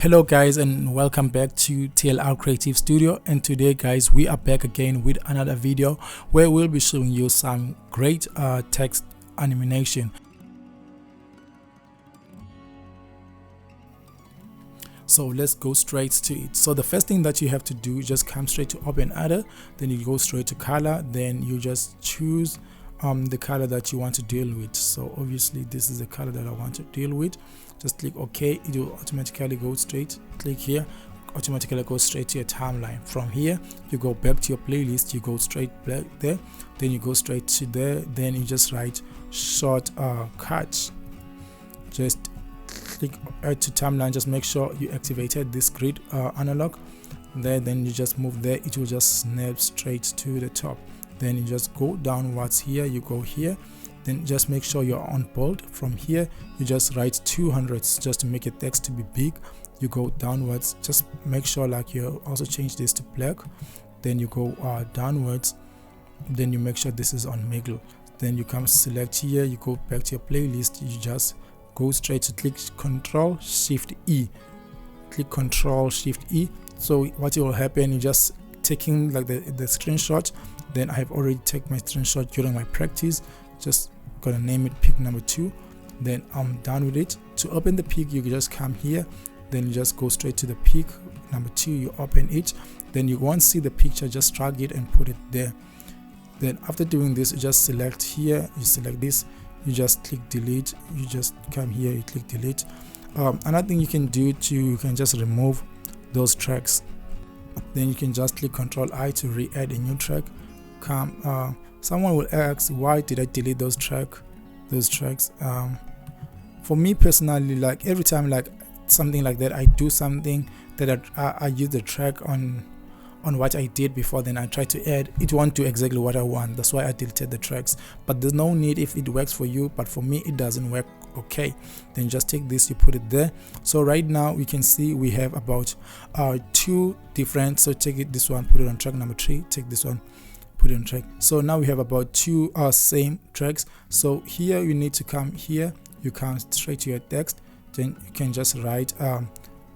Hello guys, and welcome back to TLR Creative Studio. And today guys, we are back again with another video where we'll be showing you some great text animation. So let's go straight to it. So the first thing that you have to do is just come straight to open other, then you go straight to color, then you just choose the color that you want to deal with. So obviously this is the color that I want to deal with. Just click OK. It will automatically go straight. Click here, automatically go straight to your timeline. From here you go back to your playlist, you go straight back there, then you go straight to there, then you just write Shotcut. Just click add to timeline. Just make sure you activated this grid analog there, then you just move there. It will just snap straight to the top. Then you just go downwards here, you go here, then just make sure you're on bold. From here you just write 200 just to make your text to be big. You go downwards, just make sure like you also change this to black, then you go downwards, then you make sure this is on middle, then you come select here, you go back to your playlist, you just go straight to click Control Shift E, click Control Shift E. So what will happen, you just taking like the screenshot. Then I have already taken my screenshot during my practice. Just gonna name it pic number 2. Then I'm done with it. To open the pic, you just come here, then you just go straight to the pic number 2, you open it, then you won't see the picture, just drag it and put it there. Then after doing this, you just select here, you select this, you just click delete, you just come here, you click delete. Another thing you can do you can just remove those tracks. Then you can just click Ctrl I to re-add a new track. Someone will ask, why did I delete those tracks? For me personally, like every time like something like that, I do something that I use the track on what I did before, then I try to add, it won't do exactly what I want. That's why I deleted the tracks. But there's no need if it works for you, but for me it doesn't work. Okay, then just take this, you put it there. So right now we can see we have about 2 different, so take it, this one, put it on track number 3, take this one, put it on track. So now we have about 2 same tracks. So here you need to come here, you come straight to your text, then you can just write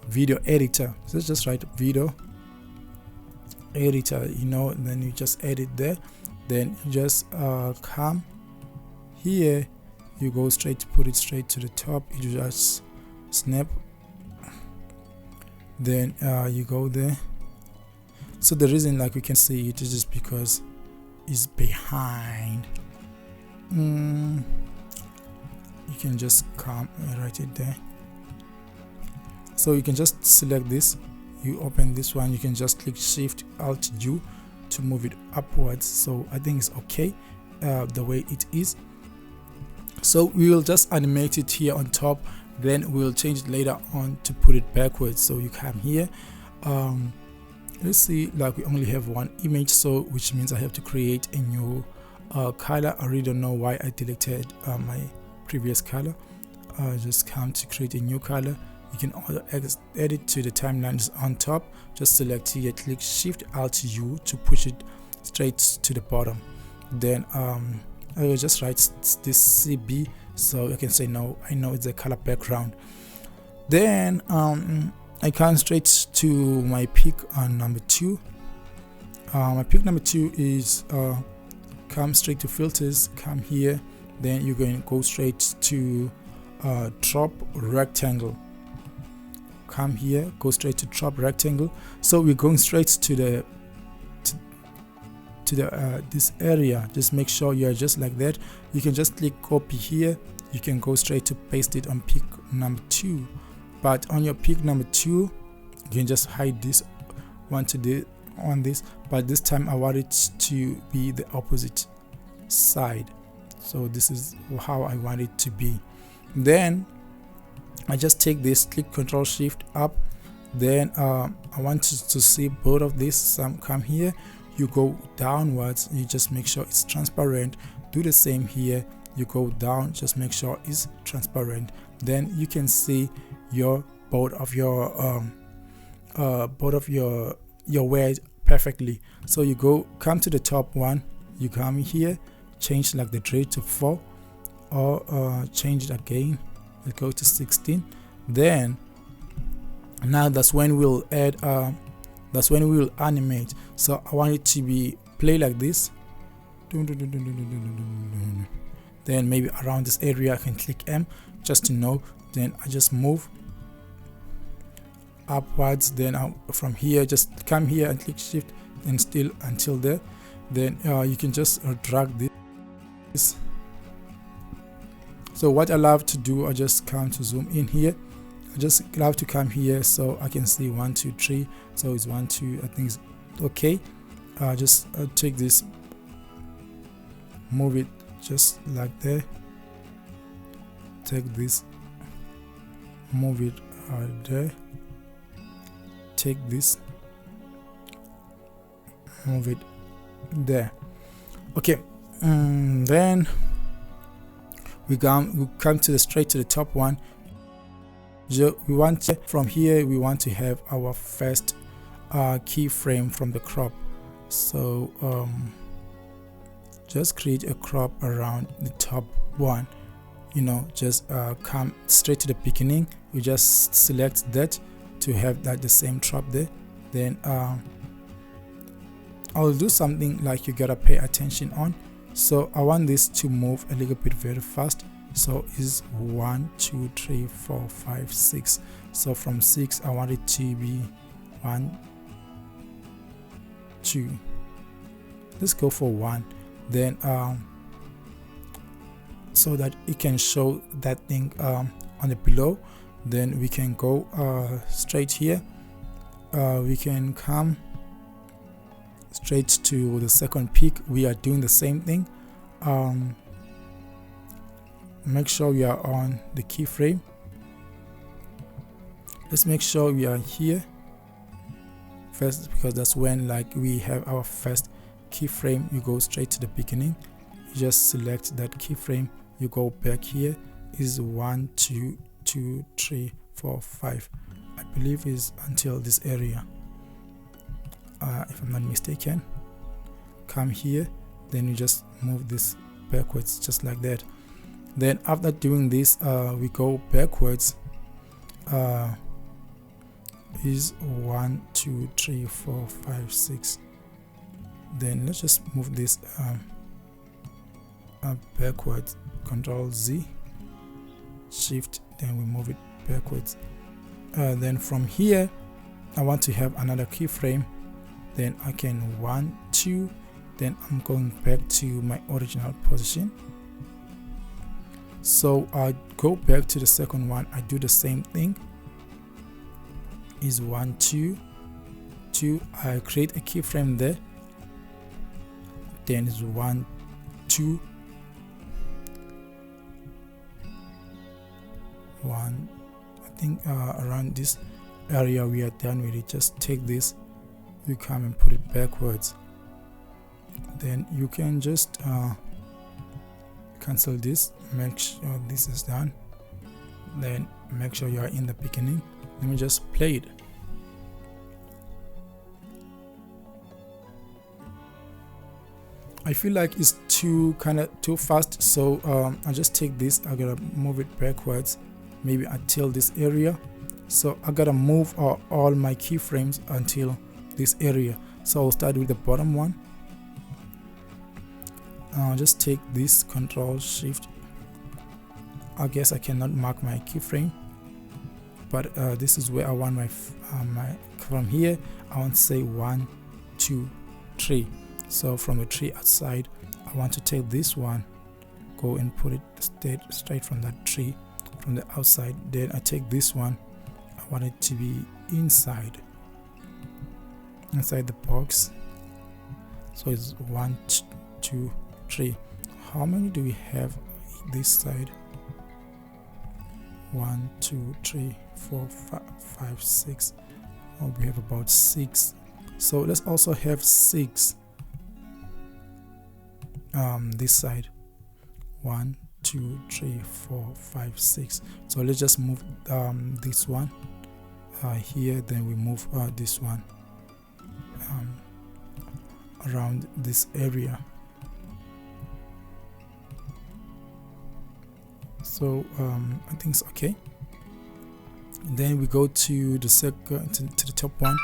video editor. So just write video editor, and then you just edit there. Then you just come here, you go straight to put it straight to the top, you just snap, then you go there. So the reason like we can see it is just because it's behind. You can just come and write it there. So you can just select this, you open this one, you can just click Shift Alt U to move it upwards. So I think it's okay the way it is. So we will just animate it here on top, then we'll change it later on to put it backwards. So you come here, let's see, like we only have one image, so which means I have to create a new color. I really don't know why I deleted my previous color. Just come to create a new color. You can edit to the timelines on top. Just select here, click Shift Alt U to push it straight to the bottom. Then I will just write this CB, so I can say no, I know it's a color background. Then I come straight to my pic number 2. My pic number 2 is come straight to filters, come here, then you're going to go straight to drop rectangle. Come here, go straight to drop rectangle. So we're going straight to the this area. Just make sure you're just like that. You can just click copy here, you can go straight to paste it on pic number 2. But on your pic number 2, you can just hide this one on this, but this time I want it to be the opposite side. So this is how I want it to be. Then I just take this, click Control Shift up, then I want to see both of these. Some come here, you go downwards, you just make sure it's transparent. Do the same here, you go down, just make sure it's transparent. Then you can see both of your words perfectly. So you come to the top one, you come here, change like the rate to 4, or change it again, let's go to 16. Then Now that's when we'll add that's when we will animate. So I want it to be play like this. Then maybe around this area I can click M just to know. Then I just move upwards. Then from here just come here and click shift and still until there. Then you can just drag this. So what I love to do, I just come to zoom in here. I just love to come here so I can see 1 2 3. So it's 1 2, I think it's okay. Just take this, move it just like there. Take this, move it there. Take this, move it there. Okay, then we come to the straight to the top one. We want from here we want to have our first keyframe from the crop. So just create a crop around the top one, you know, just come straight to the beginning. You just select that to have that the same drop there. Then I'll do something like you gotta pay attention on. So I want this to move a little bit very fast. So is 1 2 3 4 5 6. So from 6 I want it to be 1 2. Let's go for 1. Then so that it can show that thing on the below. Then we can go straight here. We can come straight to the second peak. We are doing the same thing. Make sure we are on the keyframe. Let's make sure we are here first, because that's when like we have our first keyframe. You go straight to the beginning. You just select that keyframe. You go back here. Is 1 2 2 3 4 5. I believe is until this area. If I'm not mistaken. Come here. Then you just move this backwards just like that. Then after doing this, we go backwards. Is 1 2 3 4 5 6. Then let's just move this backwards. Control Z, Shift, then we move it backwards. Then from here, I want to have another keyframe. Then I can 1 2. Then I'm going back to my original position. So I go back to the second one. I do the same thing. Is 1 2 2. I create a keyframe there. Then is 1 2 1. I think around this area we are done with it. Just take this, you come and put it backwards. Then you can just cancel this, make sure this is done. Then make sure you are in the beginning. Let me just play it. I feel like it's too fast, so I just take this. I gotta move it backwards, maybe until this area. So I gotta move all my keyframes until this area. So I'll start with the bottom one. I'll just take this, Control Shift. I guess I cannot mark my keyframe, but this is where I want my from here. I want to say 1 2 3. So from the tree outside, I want to take this one, go and put it straight from that tree from the outside. Then I take this one, I want it to be inside the box. So it's 1 2 3. How many do we have this side? 1 2 3 4 5 6. Oh, we have about 6. So let's also have 6 this side. 1 2 3 4 5 6. So let's just move this one here. Then we move this one around this area. So I think it's okay. Then we go to the second, to the top one.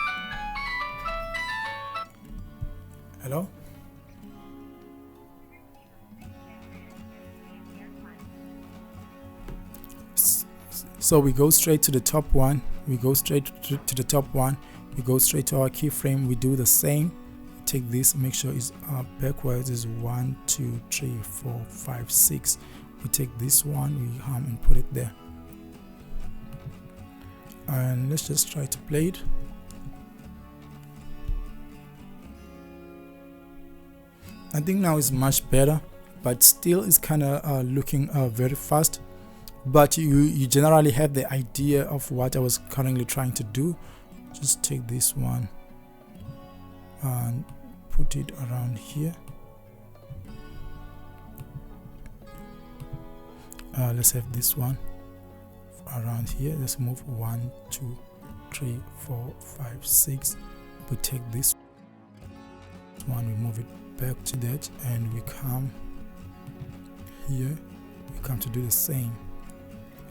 Hello. So we go straight to the top one, we go straight to the top one, we go straight to our keyframe, we do the same. Take this, make sure it's backwards, is 1 2 3 4 5 6. We take this one, we and put it there, and let's just try to play it. I think now it's much better, but still it's kind of looking very fast. But you generally have the idea of what I was currently trying to do. Just take this one and put it around here. Let's have this one around here. Let's move 1 2 3 4 5 6. We take this one, we move it back to that, and we come here, we come to do the same.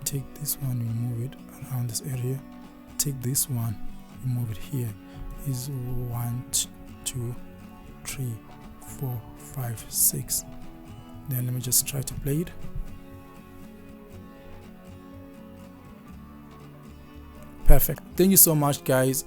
Take this one, we move it around this area. Take this one, we move it here. Is 1 2 3 4 5 6. Then let me just try to play it. Perfect. Thank you so much, guys.